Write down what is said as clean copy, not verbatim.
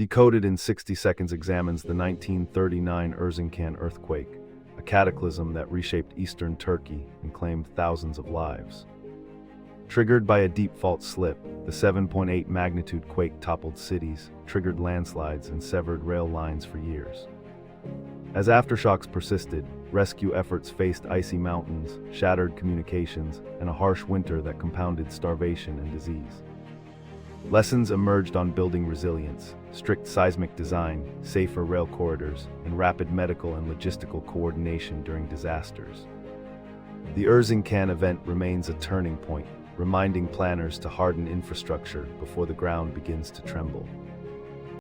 Decoded in 60 Seconds examines the 1939 Erzincan earthquake, a cataclysm that reshaped eastern Turkey and claimed thousands of lives. Triggered by a deep fault slip, the 7.8 magnitude quake toppled cities, triggered landslides, and severed rail lines for years. As aftershocks persisted, rescue efforts faced icy mountains, shattered communications, and a harsh winter that compounded starvation and disease. Lessons emerged on building resilience: strict seismic design, safer rail corridors, and rapid medical and logistical coordination during disasters. The Erzincan event remains a turning point, reminding planners to harden infrastructure before the ground begins to tremble.